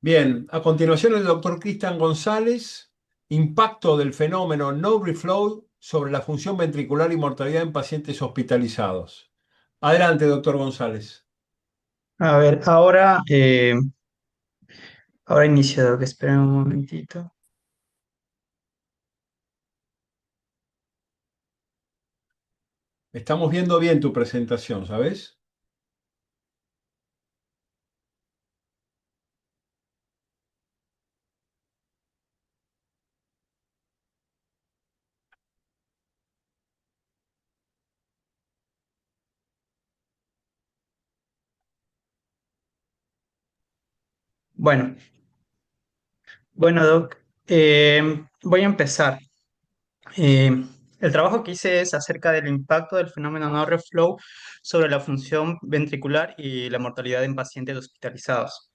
Bien, a continuación el doctor Cristian González, impacto del fenómeno no reflow sobre la función ventricular y mortalidad en pacientes hospitalizados. Adelante, doctor González. A ver, ahora inicio, Doc, esperen un momentito. Estamos viendo bien tu presentación, ¿sabes? Bueno, bueno, Doc, voy a empezar. El trabajo que hice es acerca del impacto del fenómeno no reflow sobre la función ventricular y la mortalidad en pacientes hospitalizados.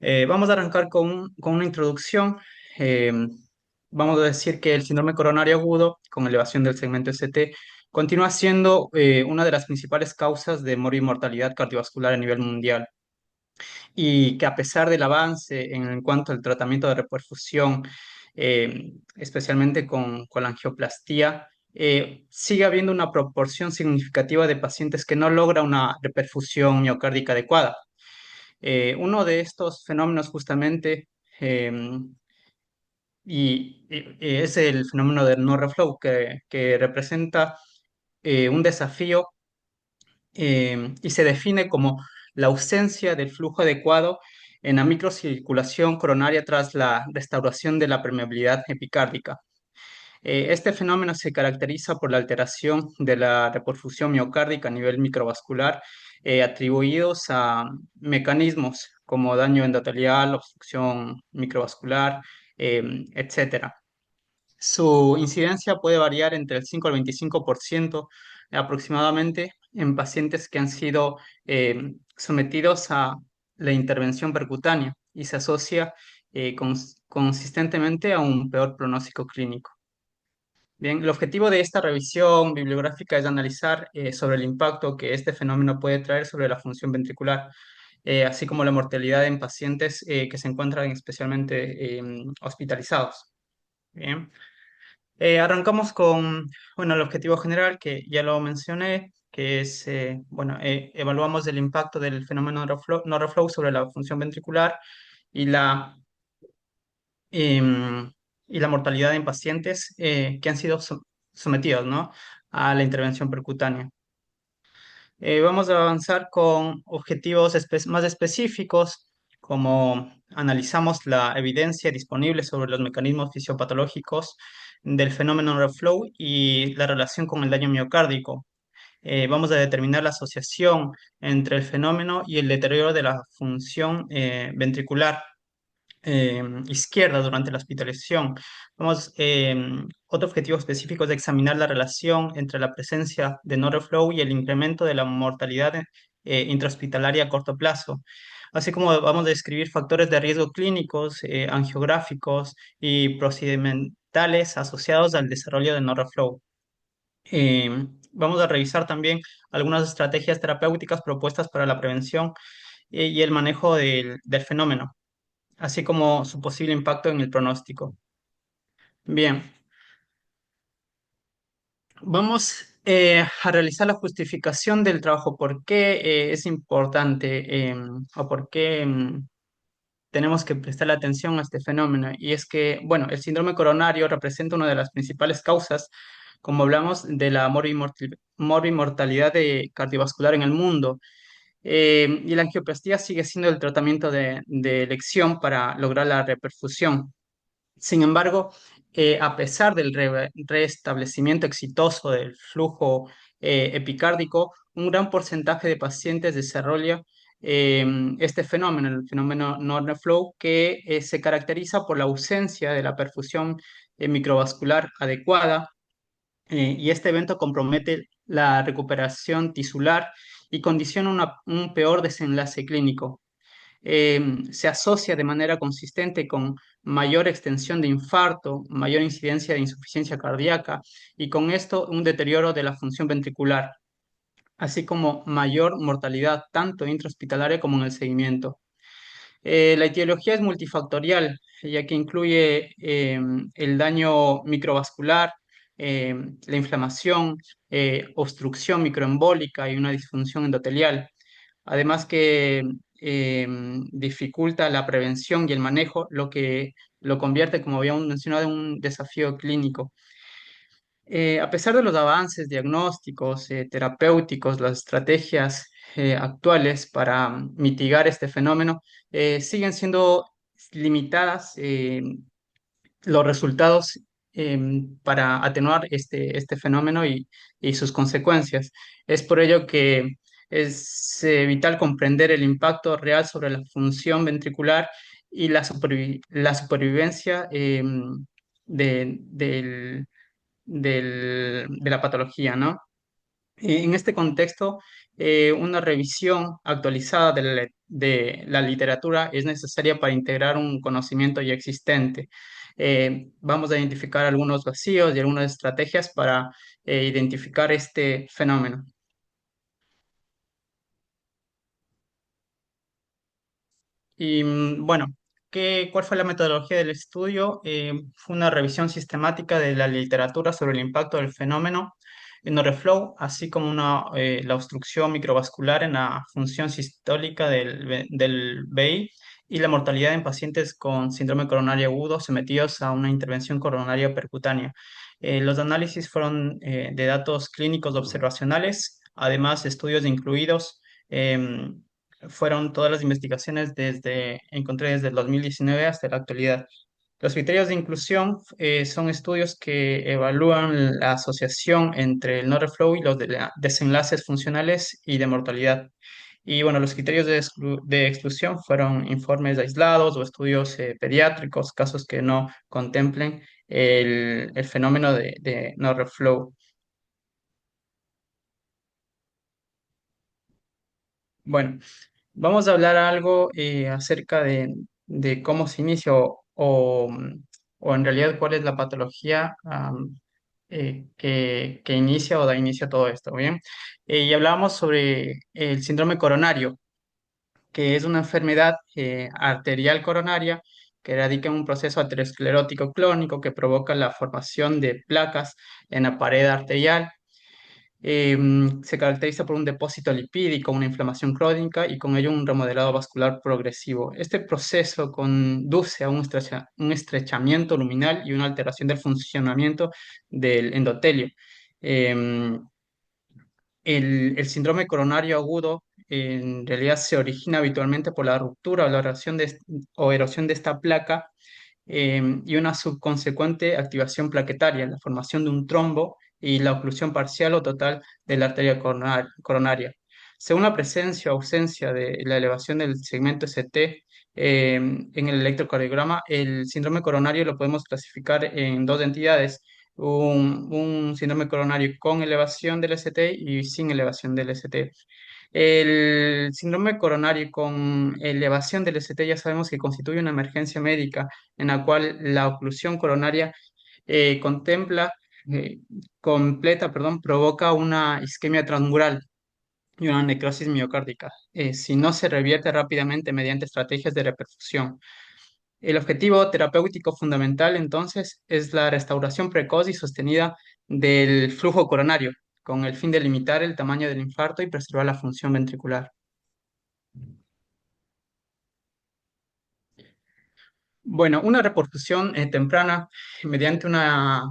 Vamos a arrancar con una introducción. Eh, Vamos a decir que el síndrome coronario agudo, con elevación del segmento ST, continúa siendo una de las principales causas de mortalidad cardiovascular a nivel mundial y que a pesar del avance en cuanto al tratamiento de reperfusión, especialmente con la angioplastía, sigue habiendo una proporción significativa de pacientes que no logra una reperfusión miocárdica adecuada. Uno de estos fenómenos justamente eh, es el fenómeno del no reflow, que representa un desafío y se define como la ausencia del flujo adecuado en la microcirculación coronaria tras la restauración de la permeabilidad epicárdica. Este fenómeno se caracteriza por la alteración de la reperfusión miocárdica a nivel microvascular, atribuidos a mecanismos como daño endotelial, obstrucción microvascular, etcétera. Su incidencia puede variar entre el 5 al 25% aproximadamente en pacientes que han sido sometidos a la intervención percutánea y se asocia consistentemente a un peor pronóstico clínico. Bien, el objetivo de esta revisión bibliográfica es analizar sobre el impacto que este fenómeno puede traer sobre la función ventricular, así como la mortalidad en pacientes que se encuentran especialmente hospitalizados. Bien. Arrancamos con, bueno, el objetivo general que ya lo mencioné, que es, bueno, evaluamos el impacto del fenómeno no reflow sobre la función ventricular y em, y la mortalidad en pacientes que han sido sometidos, ¿no?, a la intervención percutánea. Vamos a avanzar con objetivos más específicos, como analizamos la evidencia disponible sobre los mecanismos fisiopatológicos del fenómeno reflow y la relación con el daño miocárdico. Vamos a determinar la asociación entre el fenómeno y el deterioro de la función ventricular izquierda durante la hospitalización. Otro objetivo específico es examinar la relación entre la presencia de no reflow y el incremento de la mortalidad intrahospitalaria a corto plazo, así como vamos a describir factores de riesgo clínicos, angiográficos y procedimentales asociados al desarrollo de no reflow. Vamos a revisar también algunas estrategias terapéuticas propuestas para la prevención y el manejo del fenómeno, así como su posible impacto en el pronóstico. Bien, vamos a realizar la justificación del trabajo. ¿Por qué es importante o por qué tenemos que prestarle atención a este fenómeno? Y es que, bueno, el síndrome coronario representa una de las principales causas, como hablamos, de la morbimortalidad cardiovascular en el mundo. Y la angioplastía sigue siendo el tratamiento de elección para lograr la reperfusión. Sin embargo, a pesar del restablecimiento exitoso del flujo epicárdico, un gran porcentaje de pacientes desarrolla eh, este fenómeno, el fenómeno no flow, que se caracteriza por la ausencia de la perfusión microvascular adecuada, y este evento compromete la recuperación tisular y condiciona un peor desenlace clínico. Se asocia de manera consistente con mayor extensión de infarto, mayor incidencia de insuficiencia cardíaca y con esto un deterioro de la función ventricular, así como mayor mortalidad tanto intrahospitalaria como en el seguimiento. La etiología es multifactorial, ya que incluye el daño microvascular, la inflamación, obstrucción microembólica y una disfunción endotelial. Además que dificulta la prevención y el manejo, lo que lo convierte, como habíamos mencionado, en un desafío clínico. A pesar de los avances diagnósticos, terapéuticos, las estrategias actuales para mitigar este fenómeno siguen siendo limitadas los resultados para atenuar este fenómeno y sus consecuencias. Es por ello que es vital comprender el impacto real sobre la función ventricular y la supervivencia de la patología, ¿no? En este contexto, una revisión actualizada de la literatura es necesaria para integrar un conocimiento ya existente. Vamos a identificar algunos vacíos y algunas estrategias para identificar este fenómeno. Y bueno, ¿cuál fue la metodología del estudio? Fue una revisión sistemática de la literatura sobre el impacto del fenómeno en Oreflow, así como la obstrucción microvascular en la función sistólica del BI y la mortalidad en pacientes con síndrome coronario agudo sometidos a una intervención coronaria percutánea. Los análisis fueron de datos clínicos observacionales, además estudios incluidos. em, Fueron todas las investigaciones encontré desde el 2019 hasta la actualidad. Los criterios de inclusión son estudios que evalúan la asociación entre el no-reflow y los desenlaces funcionales y de mortalidad. Y bueno, los criterios de exclusión fueron informes aislados o estudios pediátricos, casos que no contemplen el fenómeno de no-reflow. Bueno, vamos a hablar algo acerca de cómo se inicia o en realidad cuál es la patología que inicia o da inicio a todo esto, ¿bien? Y hablábamos sobre el síndrome coronario, que es una enfermedad arterial coronaria que radica en un proceso aterosclerótico clónico que provoca la formación de placas en la pared arterial. Se caracteriza por un depósito lipídico, una inflamación crónica y con ello un remodelado vascular progresivo. Este proceso conduce a un estrechamiento luminal y una alteración del funcionamiento del endotelio. Em, el síndrome coronario agudo en realidad se origina habitualmente por la ruptura o la o erosión de esta placa y una subconsecuente activación plaquetaria, la formación de un trombo y la oclusión parcial o total de la arteria coronaria. Según la presencia o ausencia de la elevación del segmento ST en el electrocardiograma, el síndrome coronario lo podemos clasificar en dos entidades. Un síndrome coronario con elevación del ST y sin elevación del ST. El síndrome coronario con elevación del ST ya sabemos que constituye una emergencia médica en la cual la oclusión coronaria contempla, eh, perdón, provoca una isquemia transmural y una necrosis miocárdica, si no se revierte rápidamente mediante estrategias de reperfusión. El objetivo terapéutico fundamental, entonces, es la restauración precoz y sostenida del flujo coronario, con el fin de limitar el tamaño del infarto y preservar la función ventricular. Bueno, una reperfusión temprana mediante una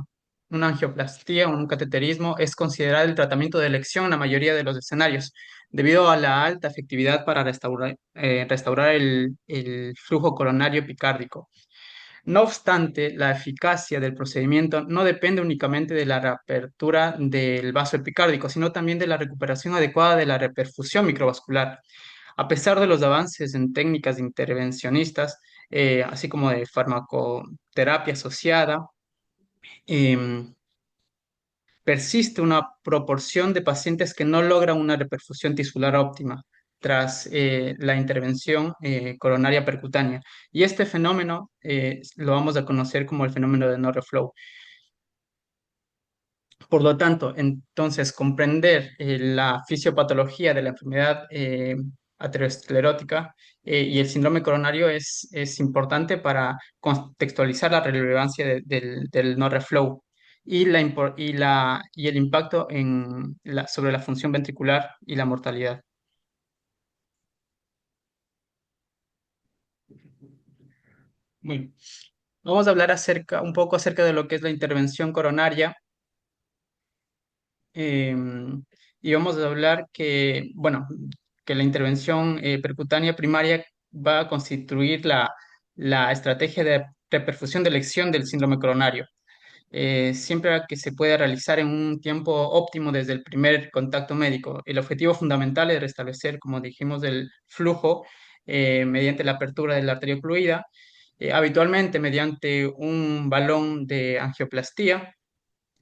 angioplastía o un cateterismo es considerado el tratamiento de elección en la mayoría de los escenarios, debido a la alta efectividad para restaurar el flujo coronario epicárdico. No obstante, la eficacia del procedimiento no depende únicamente de la reapertura del vaso epicárdico, sino también de la recuperación adecuada de la reperfusión microvascular. A pesar de los avances en técnicas intervencionistas, así como de farmacoterapia asociada, em, persiste una proporción de pacientes que no logran una reperfusión tisular óptima tras la intervención coronaria percutánea. Y este fenómeno lo vamos a conocer como el fenómeno de no reflow. Por lo tanto, entonces, comprender la fisiopatología de la enfermedad aterosclerótica, y el síndrome coronario es importante para contextualizar la relevancia del no reflow y el impacto sobre la función ventricular y la mortalidad. Bueno, vamos a hablar un poco acerca de lo que es la intervención coronaria. eh, y vamos a hablar bueno, que la intervención percutánea primaria va a constituir la estrategia de reperfusión de elección del síndrome coronario, siempre que se pueda realizar en un tiempo óptimo desde el primer contacto médico. El objetivo fundamental es restablecer, como dijimos, el flujo mediante la apertura de la arteria ocluida, habitualmente mediante un balón de angioplastía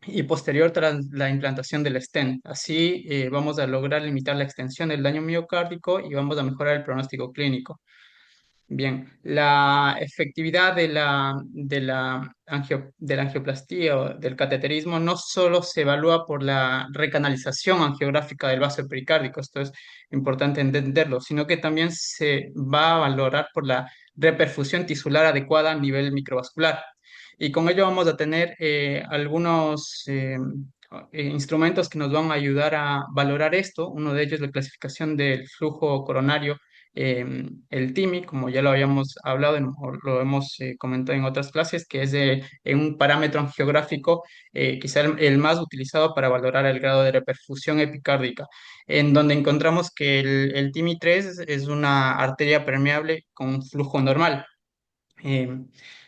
y posterior tras la implantación del stent. Así vamos a lograr limitar la extensión del daño miocárdico y vamos a mejorar el pronóstico clínico. Bien, la efectividad de la angioplastía o del cateterismo no solo se evalúa por la recanalización angiográfica del vaso pericárdico, esto es importante entenderlo, sino que también se va a valorar por la reperfusión tisular adecuada a nivel microvascular. Y con ello vamos a tener algunos instrumentos que nos van a ayudar a valorar esto. Uno de ellos es la clasificación del flujo coronario, el TIMI, como ya lo habíamos hablado o lo hemos comentado en otras clases, que es un parámetro angiográfico, quizá el más utilizado para valorar el grado de reperfusión epicárdica, en donde encontramos que el TIMI 3 es una arteria permeable con flujo normal. Eh,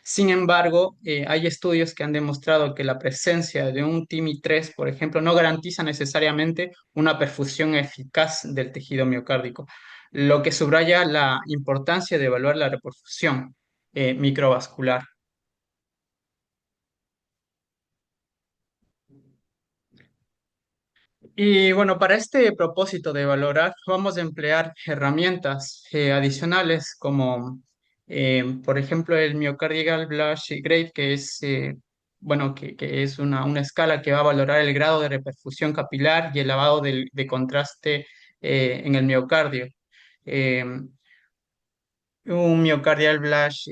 Sin embargo, hay estudios que han demostrado que la presencia de un TIMI 3, por ejemplo, no garantiza necesariamente una perfusión eficaz del tejido miocárdico, lo que subraya la importancia de evaluar la reperfusión microvascular. Y bueno, para este propósito de valorar, vamos a emplear herramientas adicionales como, por ejemplo, el Myocardial Blush Grade, que es, bueno, que es una escala que va a valorar el grado de reperfusión capilar y el lavado de contraste en el miocardio. Eh, un miocardial Blush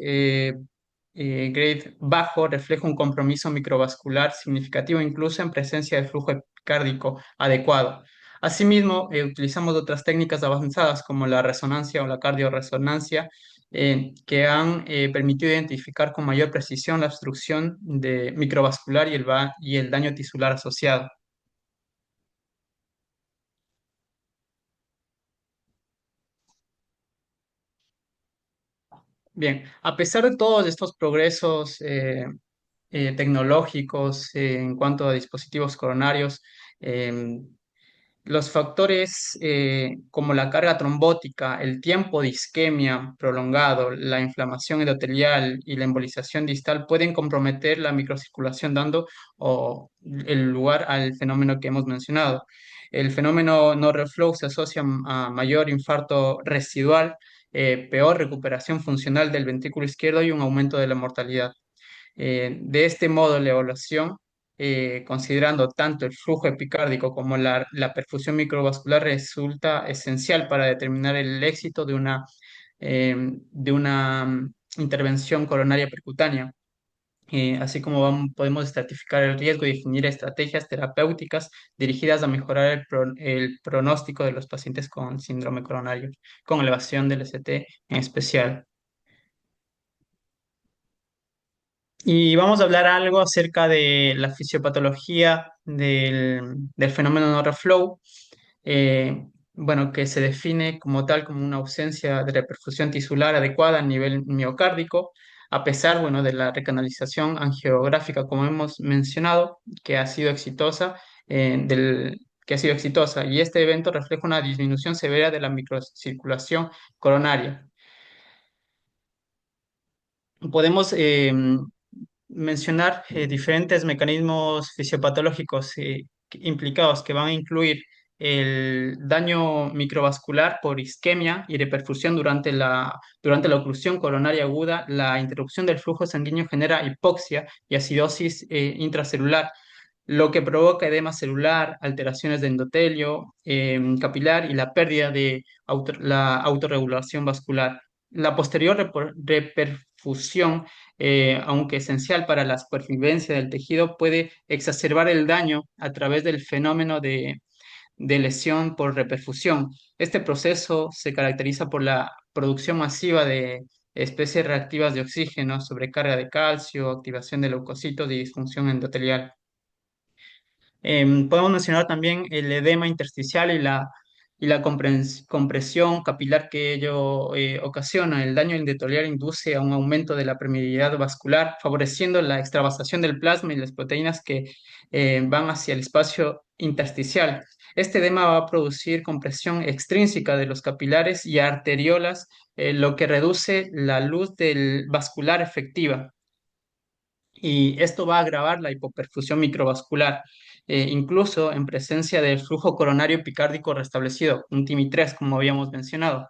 grade bajo refleja un compromiso microvascular significativo, incluso en presencia de flujo epicárdico adecuado. Asimismo, utilizamos otras técnicas avanzadas como la resonancia o la cardioresonancia, que han permitido identificar con mayor precisión la obstrucción microvascular y el daño tisular asociado. Bien, a pesar de todos estos progresos tecnológicos en cuanto a dispositivos coronarios, em, los factores como la carga trombótica, el tiempo de isquemia prolongado, la inflamación endotelial y la embolización distal pueden comprometer la microcirculación, dando el lugar al fenómeno que hemos mencionado. El fenómeno no reflow se asocia a mayor infarto residual, peor recuperación funcional del ventrículo izquierdo y un aumento de la mortalidad. De este modo, la evaluación, considerando tanto el flujo epicárdico como la perfusión microvascular, resulta esencial para determinar el éxito de una intervención coronaria percutánea. Así como podemos estratificar el riesgo y definir estrategias terapéuticas dirigidas a mejorar el pronóstico de los pacientes con síndrome coronario, con elevación del ST en especial. Y vamos a hablar algo acerca de la fisiopatología del fenómeno no reflow, eh, bueno, que se define como tal como una ausencia de reperfusión tisular adecuada a nivel miocárdico, a pesar, bueno, de la recanalización angiográfica, como hemos mencionado, que ha sido exitosa, que ha sido exitosa, y este evento refleja una disminución severa de la microcirculación coronaria. Podemos mencionar diferentes mecanismos fisiopatológicos implicados que van a incluir el daño microvascular por isquemia y reperfusión durante la oclusión coronaria aguda. La interrupción del flujo sanguíneo genera hipoxia y acidosis intracelular. lo que provoca edema celular, alteraciones de endotelio capilar y la pérdida de la autorregulación vascular. La posterior reperfusión, aunque esencial para la supervivencia del tejido, puede exacerbar el daño a través del fenómeno de lesión por reperfusión. Este proceso se caracteriza por la producción masiva de especies reactivas de oxígeno, sobrecarga de calcio, activación de leucocitos y disfunción endotelial. Podemos mencionar también el edema intersticial y la compresión capilar que ello ocasiona. El daño endotelial induce a un aumento de la permeabilidad vascular, favoreciendo la extravasación del plasma y las proteínas que van hacia el espacio intersticial. Este edema va a producir compresión extrínseca de los capilares y arteriolas, lo que reduce la luz del vascular efectiva y esto va a agravar la hipoperfusión microvascular, incluso en presencia del flujo coronario epicárdico restablecido, un TIMI-3, como habíamos mencionado.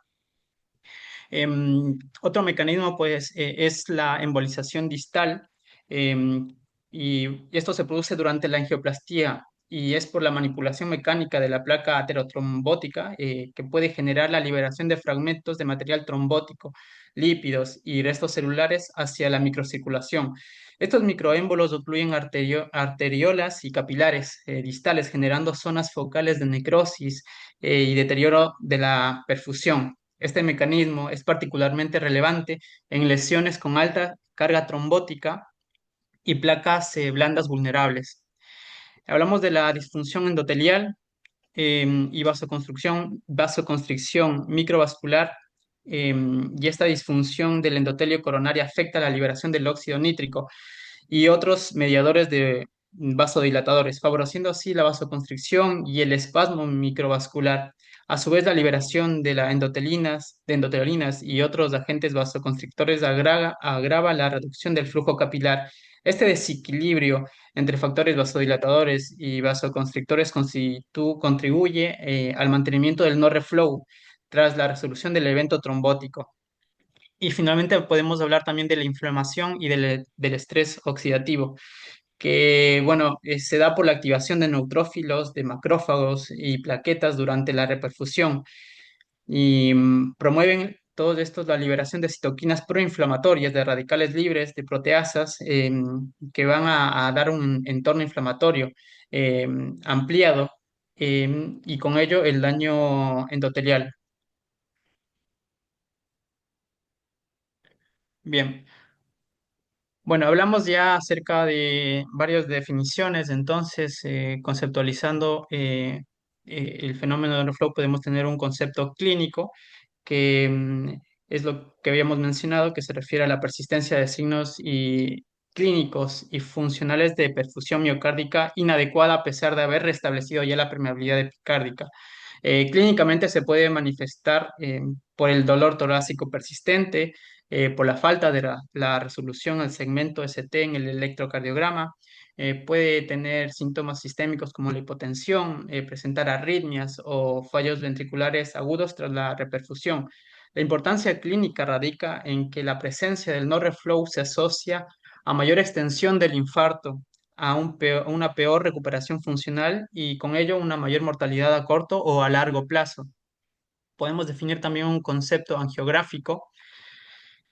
Otro mecanismo, pues, es la embolización distal, y esto se produce durante la angioplastía y es por la manipulación mecánica de la placa aterotrombótica, que puede generar la liberación de fragmentos de material trombótico, lípidos y restos celulares hacia la microcirculación. Estos microémbolos ocluyen arteriolas y capilares distales, generando zonas focales de necrosis y deterioro de la perfusión. Este mecanismo es particularmente relevante en lesiones con alta carga trombótica y placas blandas vulnerables. Hablamos de la disfunción endotelial y vasoconstricción microvascular, y esta disfunción del endotelio coronario afecta la liberación del óxido nítrico y otros mediadores de vasodilatadores, favoreciendo así la vasoconstricción y el espasmo microvascular. A su vez, la liberación de la de endotelinas y otros agentes vasoconstrictores agrava la reducción del flujo capilar. Este desequilibrio entre factores vasodilatadores y vasoconstrictores contribuye al mantenimiento del no reflow tras la resolución del evento trombótico. Y finalmente podemos hablar también de la inflamación y del estrés oxidativo, que bueno, se da por la activación de neutrófilos, de macrófagos y plaquetas durante la reperfusión y promueven todos estos la liberación de citoquinas proinflamatorias, de radicales libres, de proteasas, que van a dar un entorno inflamatorio ampliado, y con ello el daño endotelial. Bien. Bueno, hablamos ya acerca de varias definiciones, entonces conceptualizando el fenómeno de flow podemos tener un concepto clínico que es lo que habíamos mencionado, que se refiere a la persistencia de signos y clínicos y funcionales de perfusión miocárdica inadecuada a pesar de haber restablecido ya la permeabilidad epicárdica. Clínicamente se puede manifestar por el dolor torácico persistente, por la falta de la resolución al segmento ST en el electrocardiograma, puede tener síntomas sistémicos como la hipotensión, presentar arritmias o fallos ventriculares agudos tras la reperfusión. La importancia clínica radica en que la presencia del no reflow se asocia a mayor extensión del infarto, a una peor recuperación funcional y con ello una mayor mortalidad a corto o a largo plazo. Podemos definir también un concepto angiográfico,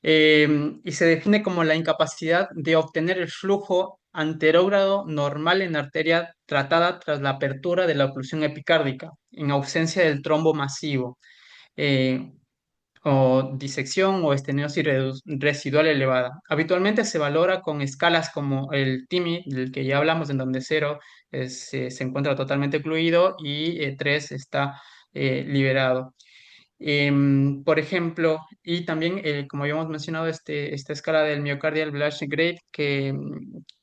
y se define como la incapacidad de obtener el flujo anterógrado normal en arteria tratada tras la apertura de la oclusión epicárdica, en ausencia del trombo masivo, eh, o disección o estenosis residual elevada. Habitualmente se valora con escalas como el TIMI, del que ya hablamos, en donde 0 se encuentra totalmente ocluido y 3 está liberado. Por ejemplo, y también, como habíamos mencionado, esta escala del myocardial Black Grade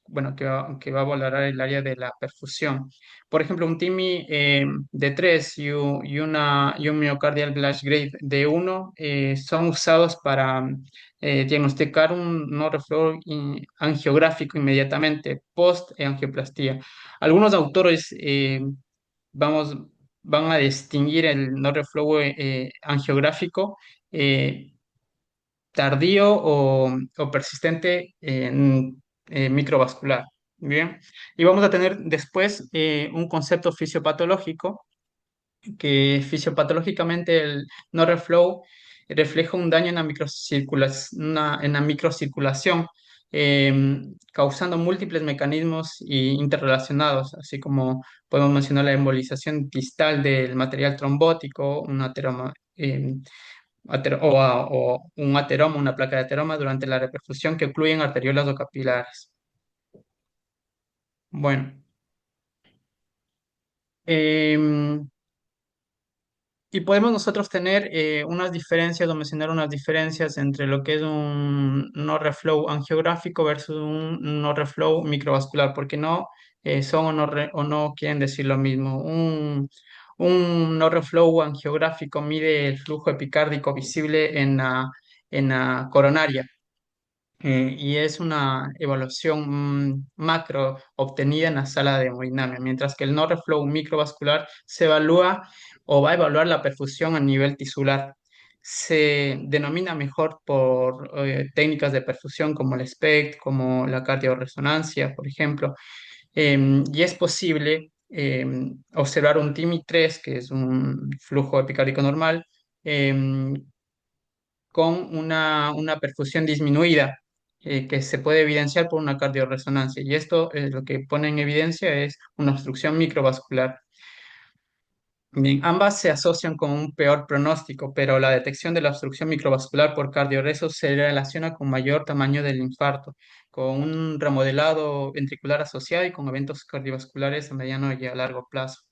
bueno, que va a valorar el área de la perfusión. Por ejemplo, un TIMI de 3 y un myocardial Black Grade de 1 son usados para diagnosticar un no reflow angiográfico inmediatamente post angioplastía. Algunos autores vamos, van a distinguir el no reflujo angiográfico eh, tardío o persistente en microvascular. Bien, y vamos a tener después un concepto fisiopatológico que fisiopatológicamente el no reflow refleja un daño en la en la microcirculación, causando múltiples mecanismos interrelacionados, así como podemos mencionar la embolización distal del material trombótico, un ateroma, o un ateroma, una placa de ateroma durante la reperfusión que ocluyen arteriolas o capilares. Bueno. em, Y podemos nosotros tener unas diferencias o mencionar unas diferencias entre lo que es un no reflow angiográfico versus un no reflow microvascular, porque no son o no quieren decir lo mismo. Un no reflow angiográfico mide el flujo epicárdico visible en la coronaria, y es una evaluación macro obtenida en la sala de hemodinamia, mientras que el no reflow microvascular se evalúa o va a evaluar la perfusión a nivel tisular. Se denomina mejor por técnicas de perfusión como el SPECT, como la cardiorresonancia, por ejemplo, y es posible observar un TIMI-3, que es un flujo epicárdico normal, em, con una perfusión disminuida, que se puede evidenciar por una cardiorresonancia. Y esto lo que pone en evidencia es una obstrucción microvascular. Bien, ambas se asocian con un peor pronóstico, pero la detección de la obstrucción microvascular por cardioreso se relaciona con mayor tamaño del infarto, con un remodelado ventricular asociado y con eventos cardiovasculares a mediano y a largo plazo.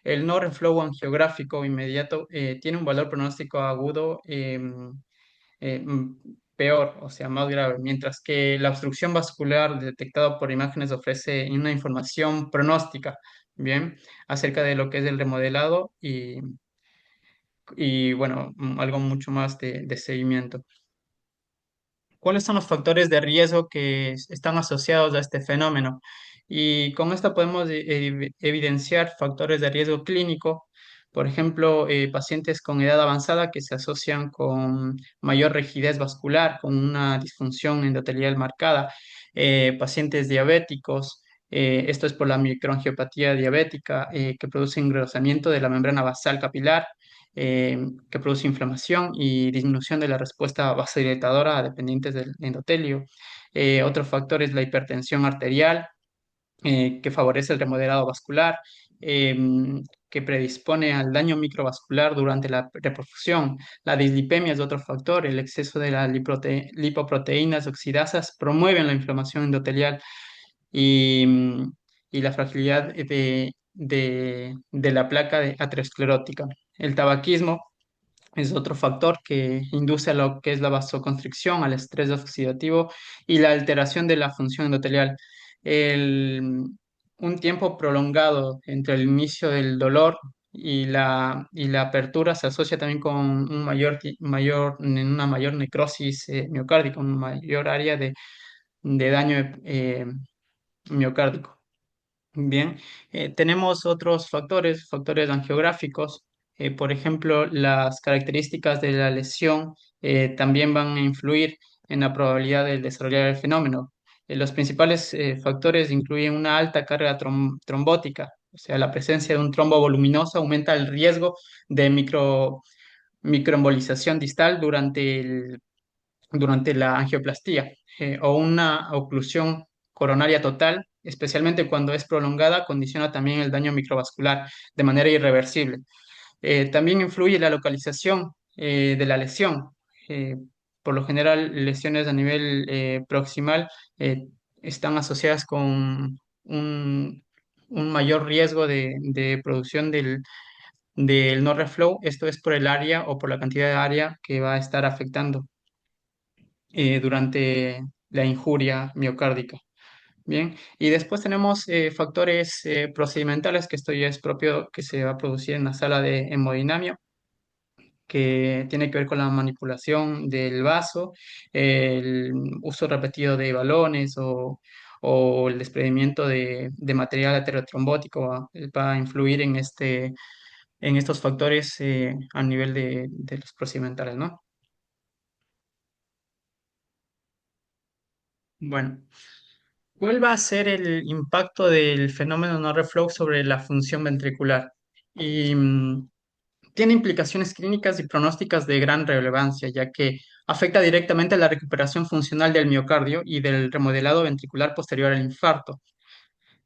El no reflow angiográfico inmediato tiene un valor pronóstico agudo peor, o sea, más grave, mientras que la obstrucción vascular detectada por imágenes ofrece una información pronóstica, bien, acerca de lo que es el remodelado y bueno, algo mucho más de seguimiento. ¿Cuáles son los factores de riesgo que están asociados a este fenómeno? Y con esto podemos evidenciar factores de riesgo clínico, por ejemplo, pacientes con edad avanzada que se asocian con mayor rigidez vascular, con una disfunción endotelial marcada, pacientes diabéticos, esto es por la microangiopatía diabética, que produce engrosamiento de la membrana basal capilar, eh, que produce inflamación y disminución de la respuesta vasodilatadora dependientes del endotelio. Otro factor es la hipertensión arterial, que favorece el remodelado vascular, eh, que predispone al daño microvascular durante la reperfusión. La dislipemia es otro factor, el exceso de las lipoproteínas oxidasas promueven la inflamación endotelial y, y la fragilidad de la placa aterosclerótica. El tabaquismo es otro factor que induce a lo que es la vasoconstricción, al estrés oxidativo y la alteración de la función endotelial. El- un tiempo prolongado entre el inicio del dolor y la apertura se asocia también con una mayor necrosis miocárdica, un mayor área de daño miocárdico. Bien, tenemos otros factores angiográficos. Por ejemplo, las características de la lesión también van a influir en la probabilidad de desarrollar el fenómeno. Los principales factores incluyen una alta carga trombótica, o sea, la presencia de un trombo voluminoso aumenta el riesgo de microembolización distal durante la angioplastía, o una oclusión coronaria total, especialmente cuando es prolongada, condiciona también el daño microvascular de manera irreversible. También influye la localización de la lesión. Eh, por lo general, lesiones a nivel proximal están asociadas con un mayor riesgo de producción del no reflow. Esto es por el área o por la cantidad de área que va a estar afectando durante la injuria miocárdica. Bien, y después tenemos factores procedimentales, que esto ya es propio que se va a producir en la sala de hemodinamia, que tiene que ver con la manipulación del vaso, el uso repetido de balones o el desprendimiento de material aterotrombótico va a influir en estos factores a nivel de los procedimentales, ¿no? Bueno. ¿Cuál va a ser el impacto del fenómeno no reflow sobre la función ventricular? Y tiene implicaciones clínicas y pronósticas de gran relevancia, ya que afecta directamente a la recuperación funcional del miocardio y del remodelado ventricular posterior al infarto.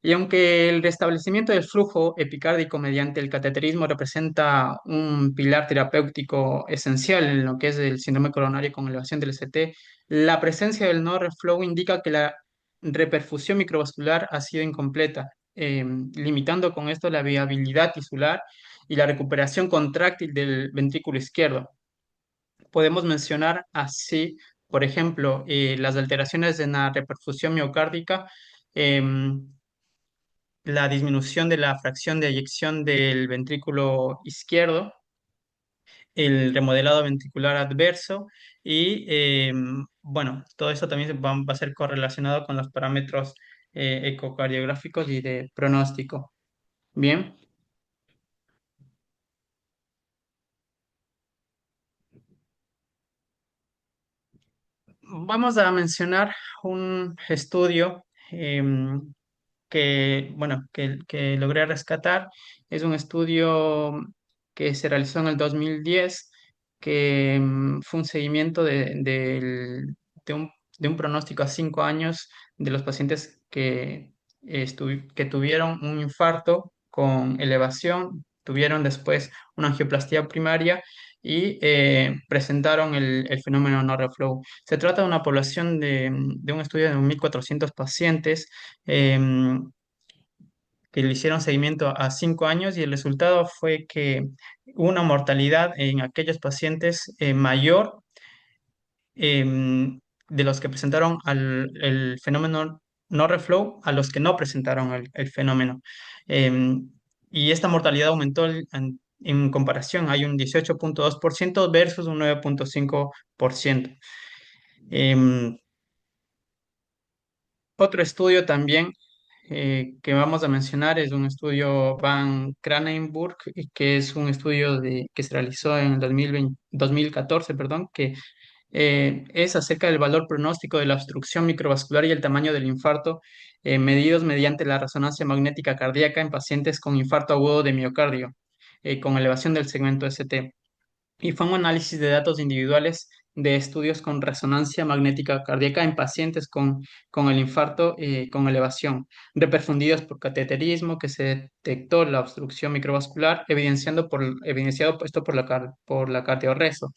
Y aunque el restablecimiento del flujo epicárdico mediante el cateterismo representa un pilar terapéutico esencial en lo que es el síndrome coronario con elevación del ST, la presencia del no reflow indica que la reperfusión microvascular ha sido incompleta, limitando con esto la viabilidad tisular y la recuperación contráctil del ventrículo izquierdo. Podemos mencionar así, por ejemplo, las alteraciones en la reperfusión miocárdica, em, la disminución de la fracción de eyección del ventrículo izquierdo, el remodelado ventricular adverso y, bueno, todo eso también va a ser correlacionado con los parámetros ecocardiográficos y de pronóstico. Bien, vamos a mencionar un estudio que logré rescatar. Es un estudio que se realizó en el 2010, que fue un seguimiento de de un pronóstico a 5 años de los pacientes que tuvieron un infarto con elevación, tuvieron después una angioplastía primaria y presentaron el fenómeno no reflow. Se trata de una población de un estudio de 1.400 pacientes, em, que le hicieron seguimiento a 5 años, y el resultado fue que hubo una mortalidad en aquellos pacientes mayor, de los que presentaron el fenómeno no reflow a los que no presentaron el fenómeno. Y esta mortalidad aumentó en comparación, hay un 18,2% versus un 9,5%. Em, Otro estudio también que vamos a mencionar es un estudio Van Kranenburg, que es un estudio que se realizó en el 2014, perdón, que es acerca del valor pronóstico de la obstrucción microvascular y el tamaño del infarto, medidos mediante la resonancia magnética cardíaca en pacientes con infarto agudo de miocardio, con elevación del segmento ST, y fue un análisis de datos individuales de estudios con resonancia magnética cardíaca en pacientes con el infarto con elevación, reperfundidos por cateterismo, que se detectó la obstrucción microvascular, evidenciado esto por la cardiorreso,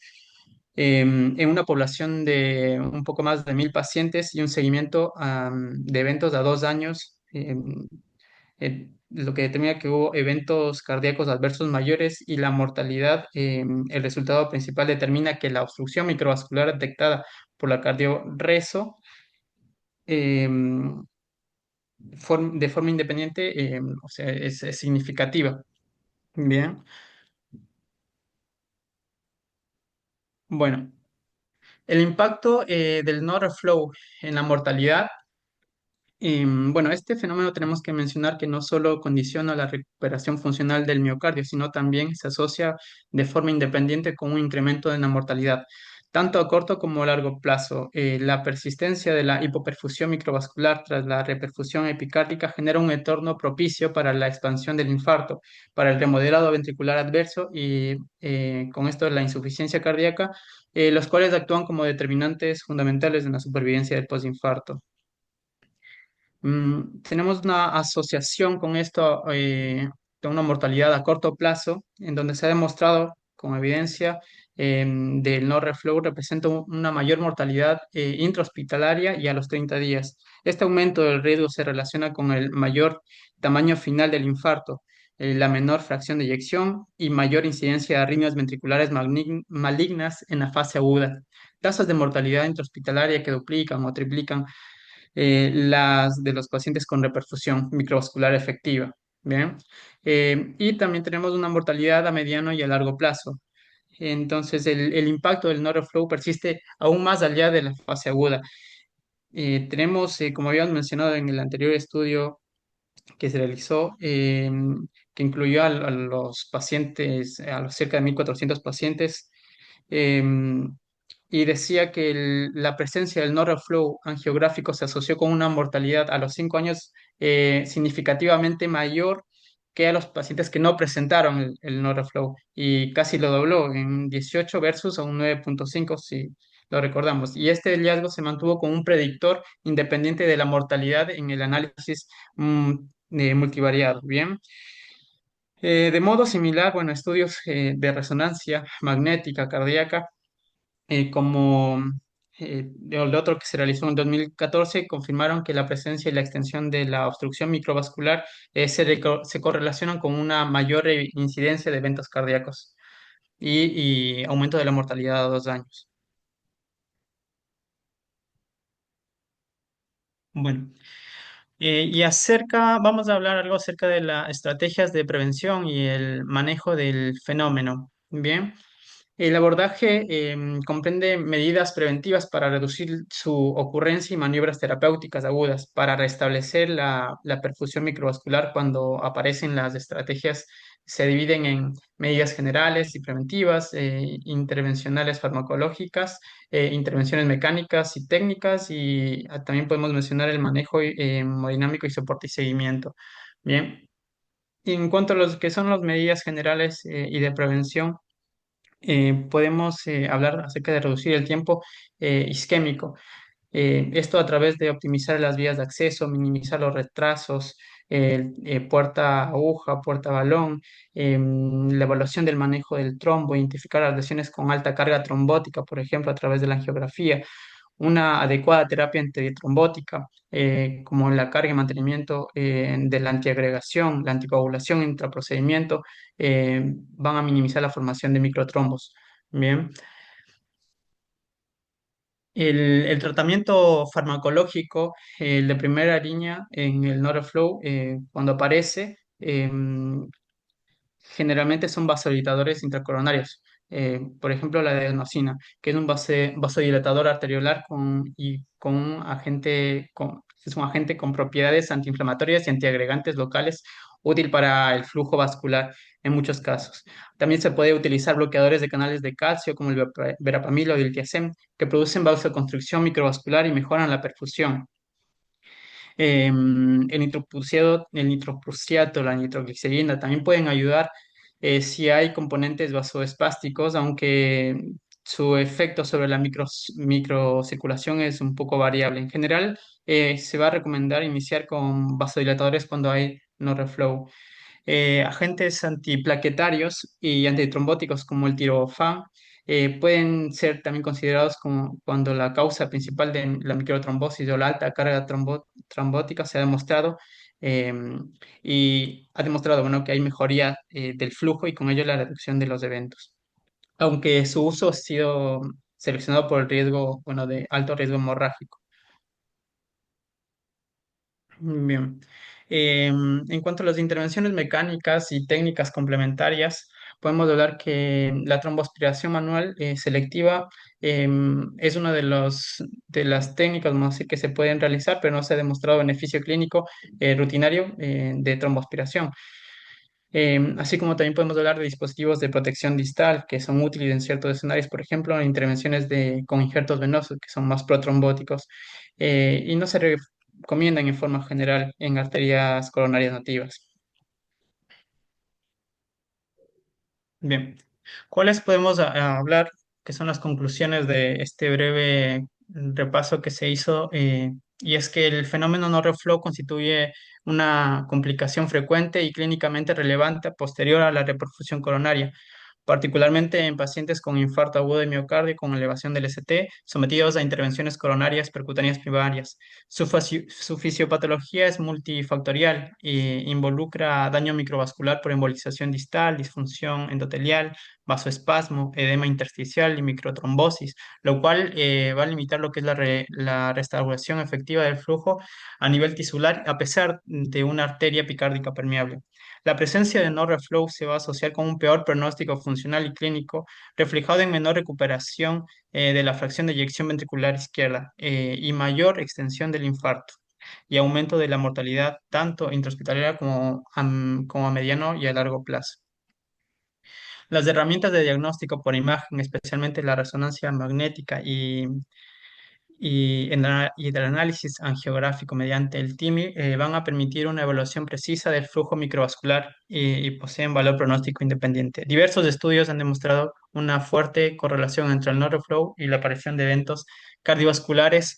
en una población de un poco más de 1.000 pacientes y un seguimiento de eventos a 2 años. Lo que determina que hubo eventos cardíacos adversos mayores y la mortalidad. El resultado principal determina que la obstrucción microvascular detectada por la cardiorreso, de forma independiente, o sea, es significativa. Bien, bueno, el impacto del no reflow en la mortalidad. Bueno, este fenómeno tenemos que mencionar que no solo condiciona la recuperación funcional del miocardio, sino también se asocia de forma independiente con un incremento de la mortalidad, tanto a corto como a largo plazo. La persistencia de la hipoperfusión microvascular tras la reperfusión epicárdica genera un entorno propicio para la expansión del infarto, para el remodelado ventricular adverso y, con esto, la insuficiencia cardíaca, los cuales actúan como determinantes fundamentales en la supervivencia del postinfarto. Tenemos una asociación con esto, de una mortalidad a corto plazo, en donde se ha demostrado con evidencia del no reflow representa una mayor mortalidad intrahospitalaria y a los 30 días. Este aumento del riesgo se relaciona con el mayor tamaño final del infarto, la menor fracción de eyección y mayor incidencia de arritmias ventriculares malignas en la fase aguda. Tasas de mortalidad intrahospitalaria que duplican o triplican las de los pacientes con reperfusión microvascular efectiva. Bien. Y también tenemos una mortalidad a mediano y a largo plazo. Entonces, el impacto del no reflow persiste aún más allá de la fase aguda. Tenemos, como habíamos mencionado en el anterior estudio que se realizó, que incluyó a los pacientes, a los cerca de 1.400 pacientes, y decía que la presencia del no reflow angiográfico se asoció con una mortalidad a los 5 años significativamente mayor que a los pacientes que no presentaron el no reflow, y casi lo dobló en 18 versus a un 9,5 si lo recordamos. Y este hallazgo se mantuvo como un predictor independiente de la mortalidad en el análisis mm, multivariado. Bien. De modo similar, bueno, estudios de resonancia magnética cardíaca, como el otro que se realizó en 2014, confirmaron que la presencia y la extensión de la obstrucción microvascular se correlacionan con una mayor incidencia de eventos cardíacos y aumento de la mortalidad a 2 años. Bueno, vamos a hablar algo acerca de las estrategias de prevención y el manejo del fenómeno. Bien. El abordaje comprende medidas preventivas para reducir su ocurrencia y maniobras terapéuticas agudas para restablecer la perfusión microvascular. Cuando aparecen las estrategias, se dividen en medidas generales y preventivas, intervencionales farmacológicas, intervenciones mecánicas y técnicas, y también podemos mencionar el manejo hemodinámico y soporte y seguimiento. Bien. Y en cuanto a los que son las medidas generales y de prevención, podemos hablar acerca de reducir el tiempo isquémico. Esto a través de optimizar las vías de acceso, minimizar los retrasos, puerta aguja, puerta balón, la evaluación del manejo del trombo, identificar las lesiones con alta carga trombótica, por ejemplo, a través de la angiografía, una adecuada terapia antitrombótica, como la carga y mantenimiento de la antiagregación, la anticoagulación intraprocedimiento, van a minimizar la formación de microtrombos. Bien. El tratamiento farmacológico, el de primera línea en el Noreflow, cuando aparece, generalmente son vasodilatadores intracoronarios. Por ejemplo, la adenosina, que es un vasodilatador arteriolar con es un agente con propiedades antiinflamatorias y antiagregantes locales, útil para el flujo vascular en muchos casos. También se puede utilizar bloqueadores de canales de calcio como el verapamil o el diltiazem, que producen vasoconstricción microvascular y mejoran la perfusión. El nitroprusiato, la nitroglicerina también pueden ayudar si hay componentes vasoespásticos, aunque su efecto sobre la microcirculación es un poco variable. En general, se va a recomendar iniciar con vasodilatadores cuando hay no reflow. Agentes antiplaquetarios y antitrombóticos como el tirofán pueden ser también considerados como cuando la causa principal de la microtrombosis o la alta carga trombótica se ha demostrado, eh, y ha demostrado, bueno, que hay mejoría del flujo y con ello la reducción de los eventos, aunque su uso ha sido seleccionado por el riesgo, bueno, de alto riesgo hemorrágico. Bien. En cuanto a las intervenciones mecánicas y técnicas complementarias, podemos hablar que la tromboaspiración manual selectiva es una de las técnicas, vamos a decir, que se pueden realizar, pero no se ha demostrado beneficio clínico rutinario de tromboaspiración. Así como también podemos hablar de dispositivos de protección distal que son útiles en ciertos escenarios, por ejemplo, en intervenciones con injertos venosos que son más protrombóticos, y no se recomiendan en forma general en arterias coronarias nativas. Bien, ¿cuáles podemos hablar que son las conclusiones de este breve repaso que se hizo? Y es que el fenómeno no reflow constituye una complicación frecuente y clínicamente relevante posterior a la reperfusión coronaria, particularmente en pacientes con infarto agudo de miocardio con elevación del ST, sometidos a intervenciones coronarias percutáneas primarias. Su fisiopatología es multifactorial e involucra daño microvascular por embolización distal, disfunción endotelial, vasoespasmo, edema intersticial y microtrombosis, lo cual va a limitar lo que es la restauración efectiva del flujo a nivel tisular a pesar de una arteria epicárdica permeable. La presencia de no reflow se va a asociar con un peor pronóstico funcional y clínico, reflejado en menor recuperación de la fracción de eyección ventricular izquierda, y mayor extensión del infarto y aumento de la mortalidad tanto intrahospitalaria como a mediano y a largo plazo. Las herramientas de diagnóstico por imagen, especialmente la resonancia magnética y del análisis angiográfico mediante el TIMI, van a permitir una evaluación precisa del flujo microvascular y poseen valor pronóstico independiente. Diversos estudios han demostrado una fuerte correlación entre el NeuroFlow y la aparición de eventos cardiovasculares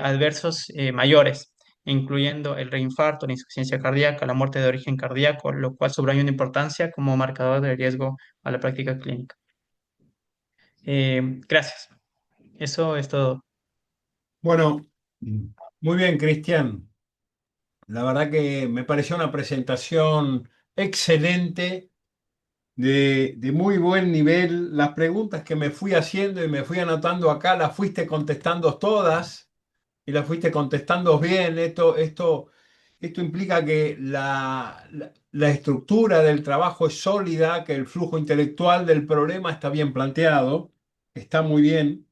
adversos mayores, incluyendo el reinfarto, la insuficiencia cardíaca, la muerte de origen cardíaco, lo cual subraya una importancia como marcador de riesgo a la práctica clínica. Gracias. Eso es todo. Bueno, muy bien, Cristian. La verdad que me pareció una presentación excelente, de muy buen nivel. Las preguntas que me fui haciendo y me fui anotando acá, las fuiste contestando todas y las fuiste contestando bien. Esto implica que la estructura del trabajo es sólida, que el flujo intelectual del problema está bien planteado, está muy bien.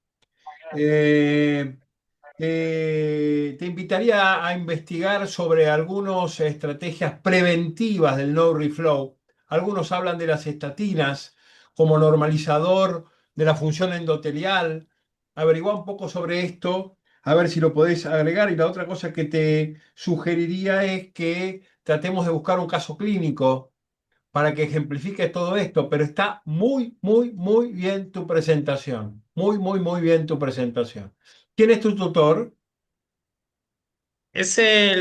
Eh, te invitaría a investigar sobre algunas estrategias preventivas del no reflow. Algunos hablan de las estatinas como normalizador de la función endotelial. Averigua un poco sobre esto, a ver si lo podés agregar. Y la otra cosa que te sugeriría es que tratemos de buscar un caso clínico para que ejemplifique todo esto, pero está muy, muy, muy bien tu presentación. Muy, muy, muy bien tu presentación. ¿Quién es tu tutor? Es el